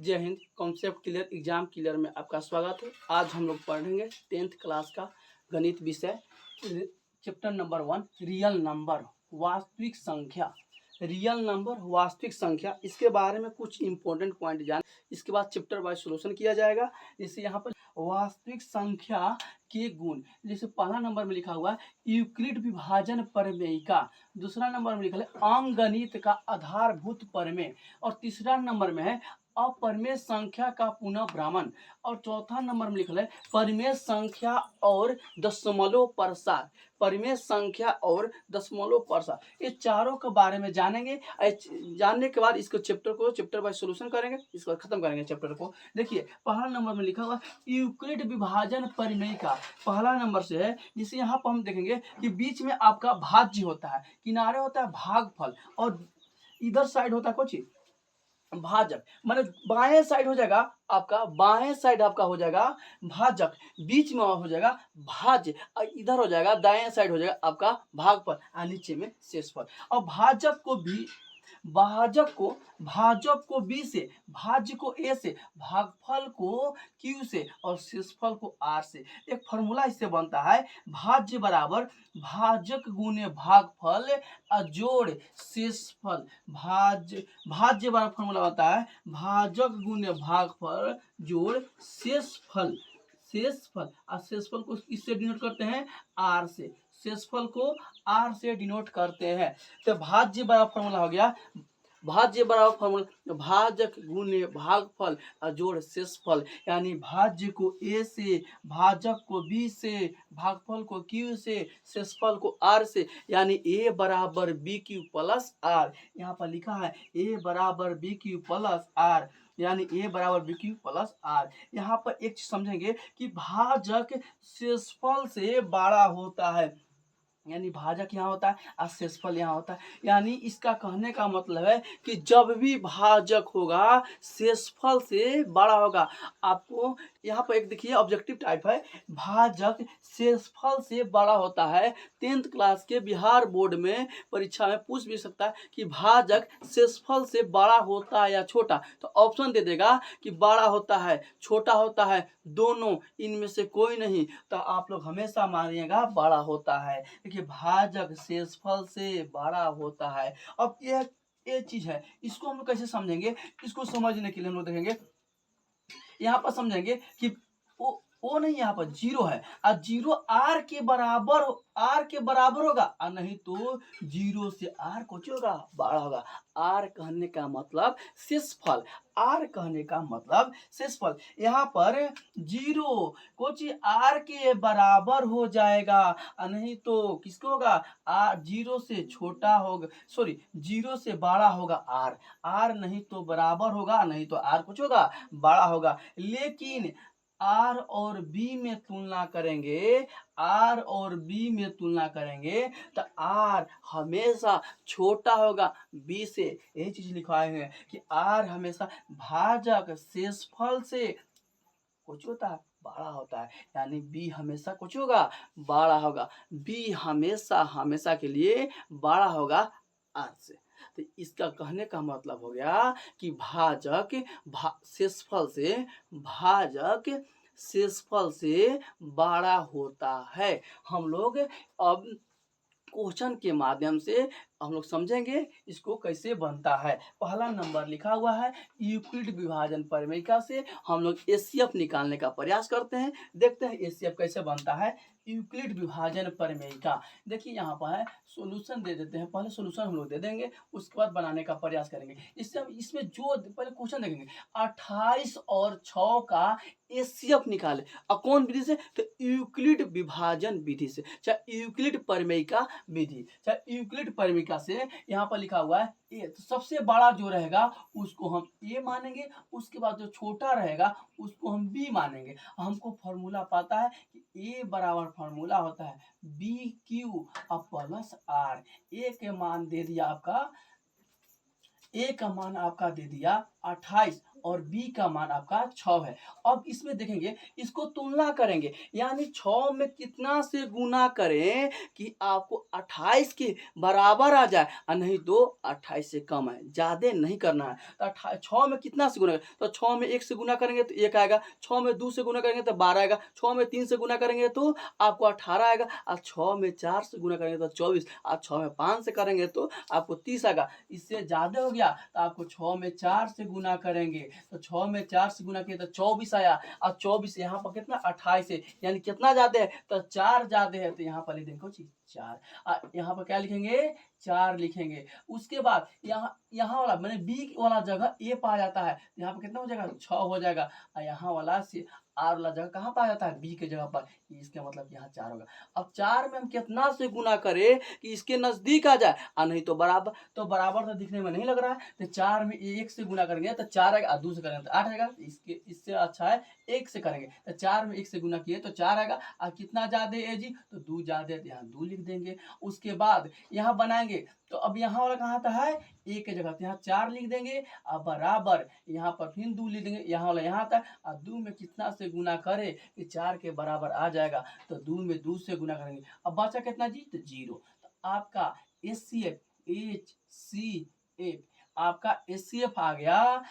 जय Hind. Concept clear exam clear में आपका स्वागत है। आज हम लोग पढ़ेंगे 10th क्लास का गणित विषय चैप्टर नंबर 1 रियल नंबर वास्तविक संख्या। रियल नंबर वास्तविक संख्या, इसके बारे में कुछ इंपॉर्टेंट पॉइंट जान, इसके बाद चैप्टर वाइज सॉल्यूशन किया जाएगा। जैसे यहाँ पर वास्तविक संख्या के गुण, जैसे पहला नंबर में लिखा हुआ है यूक्लिड विभाजन प्रमेयिका, दूसरा नंबर में लिखा है अंकगणित का आधारभूत प्रमेय, और तीसरा नंबर में है अपरिमेय संख्या का पुनः भ्रमण, और चौथा नंबर में लिखा है परिमेय संख्या और दशमलव प्रसार। परिमेय संख्या और दशमलव प्रसार, ये चारों के बारे में जानेंगे। जानने के बाद इसको चैप्टर वाइज सॉल्यूशन करेंगे, इसके बाद खत्म करेंगे चैप्टर को। देखिए पहला नंबर में लिखा हुआ यूक्लिड विभाजन प्रमेय का पहला नंबर से है, जिसे यहाँ पर हम देखेंगे कि बीच में आपका भाज्य होता है, किनारे होता है भागफल, और इधर साइड होता है कुछ भाजक, मतलब बाएं साइड हो जाएगा आपका, बाएं साइड आपका हो जाएगा भाजक, बीच में हो जाएगा भाज्य, और इधर हो जाएगा दाएं साइड हो जाएगा आपका भागफल, और नीचे में शेषफल। और भाजक को बी से, भाज्य को ए से, भागफल को क्यू से, और शेषफल को आर से। एक फॉर्मूला इससे बनता है भाज्य बराबर भाजक गुने भागफल जोड़ शेषफल। भाज्य बराबर फॉर्मूला बनता है भाजक गुने भागफल जोड़ शेषफल। और शेषफल को किससे डिनोट करते हैं? आर से। शेषफल को आर से डिनोट करते हैं। तो भाज्य बराबर फॉर्मूला हो गया, भाज्य बराबर फॉर्मूला भाजक गुने भागफल जोड़ शेषफल, यानी भाज्य को ए से, भाजक को बी से, भागफल को क्यू से, शेषफल को आर से, यानी ए बराबर बी क्यू प्लस आर। यहाँ पर लिखा है ए बराबर बी क्यू प्लस आर, यानी ए बराबर बी क्यू प्लस आर। यहाँ पर एक चीज समझेंगे कि भाजक शेषफल से बड़ा होता है, यानी भाजक यहाँ होता है और शेषफल यहाँ होता है। यानी इसका कहने का मतलब है कि जब भी भाजक होगा शेषफल से बड़ा होगा। आपको यहाँ पर एक देखिए ऑब्जेक्टिव टाइप है, भाजक शेषफल से बड़ा होता है। 10th क्लास के बिहार बोर्ड में परीक्षा में पूछ भी सकता है कि भाजक शेषफल से बड़ा होता है या छोटा, तो ऑप्शन दे देगा कि बड़ा होता है, छोटा होता है, दोनों, इनमें से कोई नहीं। तो आप लोग हमेशा मानिएगा बड़ा होता है। देखिए भाजक शेषफल से बड़ा होता है। अब ये चीज है, इसको हम लोग कैसे समझेंगे? इसको समझने के लिए हम लोग देखेंगे, यहाँ पर समझेंगे कि ओ नहीं, यहाँ पर जीरो है, और जीरो आर के बराबर होगा, और नहीं तो जीरो से आर कुछ होगा बड़ा होगा। आर कहने का मतलब शेषफल, आर कहने का मतलब शेषफल। यहाँ पर जीरो कुछ आर के बराबर हो जाएगा, और नहीं तो किसको होगा? आर जीरो से छोटा होगा, सॉरी जीरो से बड़ा होगा आर, आर नहीं तो बराबर होगा, नहीं तो आर कुछ होगा बड़ा होगा। लेकिन आर और बी में तुलना करेंगे, आर और बी में तुलना करेंगे तो आर हमेशा छोटा होगा बी से। यही चीज लिखवाए हैं कि आर हमेशा भाजक शेषफल से कुछ होता है बड़ा होता है, यानी बी हमेशा कुछ होगा बड़ा होगा। बी हमेशा के लिए बड़ा होगा आर से। तो इसका कहने का मतलब हो गया कि भाजक शेषफल से बड़ा होता है। हम लोग अब क्वेश्चन के माध्यम से हम लोग समझेंगे इसको कैसे बनता है। पहला नंबर लिखा हुआ है यूक्लिड विभाजन प्रमेयिका से हम लोग एचसीएफ निकालने का प्रयास करते हैं। देखते हैं एचसीएफ कैसे बनता है यूक्लिड विभाजन प्रमेयिका। देखिए यहाँ पर है, सॉल्यूशन दे देते हैं। पहले सॉल्यूशन हम लोग दे देंगे, उसके बाद बनाने का प्रयास करेंगे। इसमें जो पहले क्वेश्चन देखेंगे 28 और 6 का एचसीएफ निकाले, और कौन विधि से? तो यूक्लिड विभाजन विधि से, चाहे यूक्लिड प्रमेयिका विधि, चाहे यूक्लिड प्रमेयिका से। यहाँ पर लिखा हुआ है ए, तो सबसे बड़ा जो रहेगा उसको हम ए मानेंगे, उसके बाद जो छोटा रहेगा उसको हम बी मानेंगे। हमको फॉर्मूला पता है कि ए बराबर फॉर्मूला होता है बी क्यू प्लस आर। ए के मान दे दिया आपका ए का मान आपका दे दिया 28 और बी का मान आपका 6 है। अब इसमें देखेंगे, इसको तुलना करेंगे, यानी 6 में कितना से गुना करें कि आपको 28 के बराबर आ जाए, और नहीं तो 28 से कम है, ज़्यादा नहीं करना है। तो 6 में कितना से गुना करें, तो 6 में 1 से गुना करेंगे तो 1 आएगा, 6 में 2 से गुना करेंगे तो 12 आएगा, 6 में 3 से गुना करेंगे तो आपको 18 आएगा, और 6 में 4 से गुना करेंगे तो 24, और 6 में 5 से करेंगे तो आपको 30 आएगा। इससे ज़्यादा हो गया तो आपको 6 में 4 से गुना करेंगे, तो 6 में 4 से गुना किया तो 24 आया, और 24 यहाँ पर कितना 28 है, यानी कितना ज़्यादा है, तो 4 ज़्यादा है, तो यहाँ पर लिख देखो जी 4, यहाँ पर क्या लिखेंगे 4 लिखेंगे। उसके बाद यहाँ वाला मैंने बी वाला जगह ए पाया जाता है, यहाँ पर कितना हो जाएगा 6 हो जाएगा, और यहाँ वाला से आर वाला जगह कहाँ पाया जाता है, बी के जगह पर, इसका मतलब यहाँ 4 होगा। अब 4 में हम कितना से गुना करें कि इसके नजदीक आ जाए, और नहीं तो बराबर, तो बराबर तो दिखने में नहीं लग रहा है, तो 4 में 1 से गुना करेंगे तो 4 आएगा, और 2 से करेंगे तो 8 आएगा, इसके इससे अच्छा है 1 से करेंगे, तो 4 में 1 से गुना किए तो 4 आएगा, और कितना ज्यादा है जी, तो 2 ज्यादा है, तो यहाँ 2 लिख देंगे। उसके बाद यहाँ बनाएंगे, तो अब यहाँ वाला कहाँ आता है, एक की जगह, तो यहाँ 4 लिख देंगे, और बराबर यहाँ पर फिर 2 लिख देंगे, यहाँ वाला यहाँ आता है, और 2 में कितना से गुना करे कि 4 के बराबर आ जाएगा, तो 2 में 2 से गुना करेंगे, अब बचा कितना जी, तो 0। तो आपका HCF आपका HCF आ गया,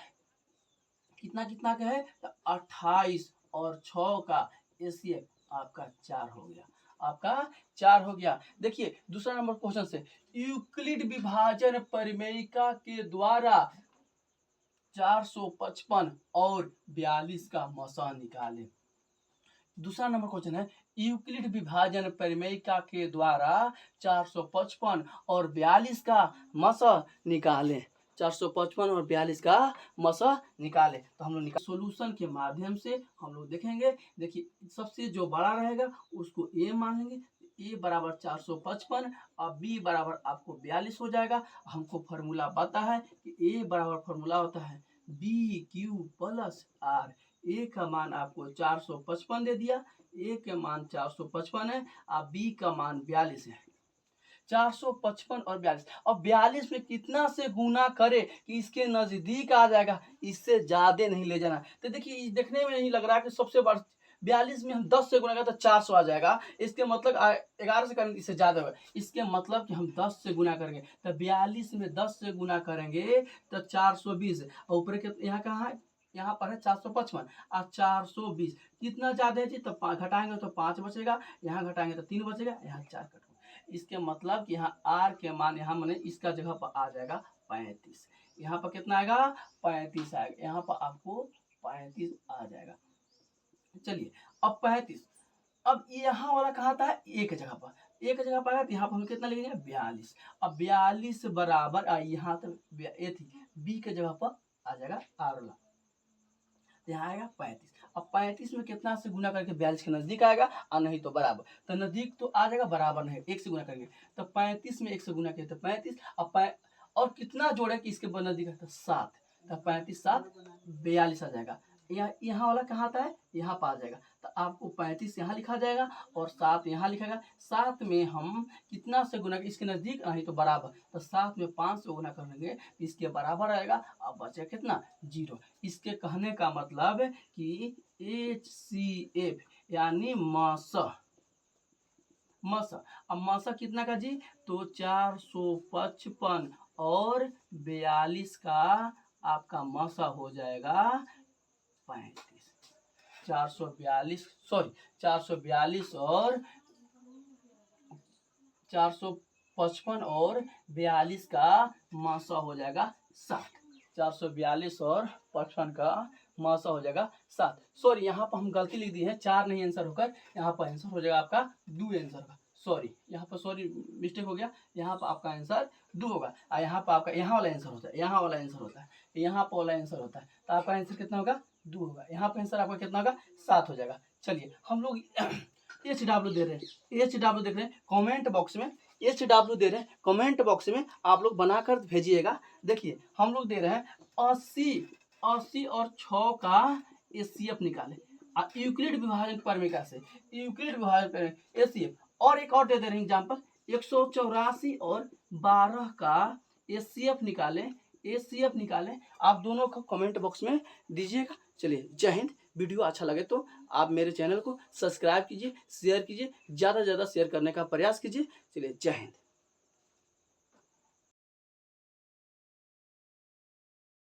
कितना कितना का है, तो 28 और 6 का HCF आपका 4 हो गया, आपका 4 हो गया। देखिए दूसरा नंबर क्वेश्चन से, यूक्लिड विभाजन परिमेयिका के द्वारा 455 और 42 का मसा निकालें। दूसरा नंबर क्वेश्चन है, यूक्लिड विभाजन परिमेयिका के द्वारा 455 और 42 का मसा निकालें। 455 और 42 का मसा निकाले, तो हम लोग सोल्यूशन के माध्यम से हम लोग देखेंगे। देखिए सबसे जो बड़ा रहेगा उसको ए मान लेंगे, ए बराबर 455 और बी बराबर आपको 42 हो जाएगा। हमको फॉर्मूला पता है कि ए बराबर फॉर्मूला होता है बी क्यू प्लस आर। ए का मान आपको 455 दे दिया, ए के मान 455 है और बी का मान 42 है। 455 और 42, और 42 में कितना से गुना करे कि इसके नजदीक आ जाएगा, इससे ज्यादा नहीं ले जाना। तो देखिए देखने में नहीं लग रहा है कि सबसे बड़ा 42 में हम 10 से गुना करें तो 400 आ जाएगा, इसके मतलब 11 से करेंगे इससे ज्यादा होगा, इसके मतलब कि हम 10 से गुना करेंगे, तो 42 में 10 से गुना करेंगे तो 420, और ऊपर के यहाँ कहाँ है, यहाँ पर है 455 और 420, कितना ज्यादा है जी, तो घटाएंगे तो 5 बचेगा, यहाँ घटाएंगे तो 3 बचेगा, यहाँ 4 कटेगा। इसके मतलब कि यहाँ आर के मान यहाँ मैंने इसका जगह पर आ जाएगा 35, यहाँ पर कितना आएगा 35 आएगा, यहाँ पर आपको 35 आ जाएगा। चलिए अब 35, अब यहाँ वाला कहाँ था, एक जगह पर, एक जगह पर है, तो यहाँ पर हम कितना लिखेंगे 42। अब 42 बराबर यहाँ तक ए थी, बी के जगह पर आ जाएगा आर वाला, यहाँ आएगा 35। अब 35 में कितना से गुना करके 42 के नजदीक आएगा, और नहीं तो बराबर, तो नजदीक तो आ जाएगा, बराबर नहीं 1 से गुना करेंगे, तो 35 में 1 से गुना किया तो 35, अब और कितना जोड़े कि इसके नजदीक है, तो 7, तो 35 7 42 आ जाएगा। यहाँ वाला कहाँ आता है, यहाँ पर आ जाएगा, तो आपको 35 यहाँ लिखा जाएगा और 7 यहाँ लिखेगा। 7 में हम कितना से गुना, इसके नजदीक नहीं तो बराबर, तो 7 में 5 से गुना करेंगे इसके बराबर आएगा। अब बचे कितना 0। इसके कहने का मतलब कि HCF यानी मसा, अब मसा कितना का जी, तो 455 और 42 का आपका मसा हो जाएगा 35। 442 और 455 और 42 का मसा हो जाएगा 60। 442 और 55 का मसा हो जाएगा 7। सॉरी यहाँ पर हम गलती लिख दी है, 4 नहीं आंसर होकर यहाँ पर आंसर हो जाएगा आपका 2 आंसर का, सॉरी यहाँ पर सॉरी मिस्टेक हो गया, यहाँ पर आपका आंसर 2 होगा, और यहाँ पर आपका यहाँ वाला आंसर होता है, यहाँ वाला आंसर होता है, यहाँ पर वाला आंसर होता है, तो आपका आंसर कितना होगा 2 होगा, यहाँ पर आंसर आपका कितना होगा 7 हो जाएगा। चलिए हम लोग HW दे रहे हैं, HW देख रहे हैं कमेंट बॉक्स में, HW दे रहे हैं कमेंट बॉक्स में, आप लोग बनाकर भेजिएगा। देखिए हम लोग दे रहे हैं 80 और 6 का HCF निकाले, यूक्लिड विभाजन परिमेयिका से यूक्लिड विभाजन HCF, और एक और दे दे रहे हैं एग्जाम्पल 184 और 12 का HCF निकाले, HCF निकालें, आप दोनों को कमेंट बॉक्स में दीजिएगा। चलिए जय हिंद। वीडियो अच्छा लगे तो आप मेरे चैनल को सब्सक्राइब कीजिए, शेयर कीजिए, ज़्यादा से ज़्यादा शेयर करने का प्रयास कीजिए। चलिए जय हिंद।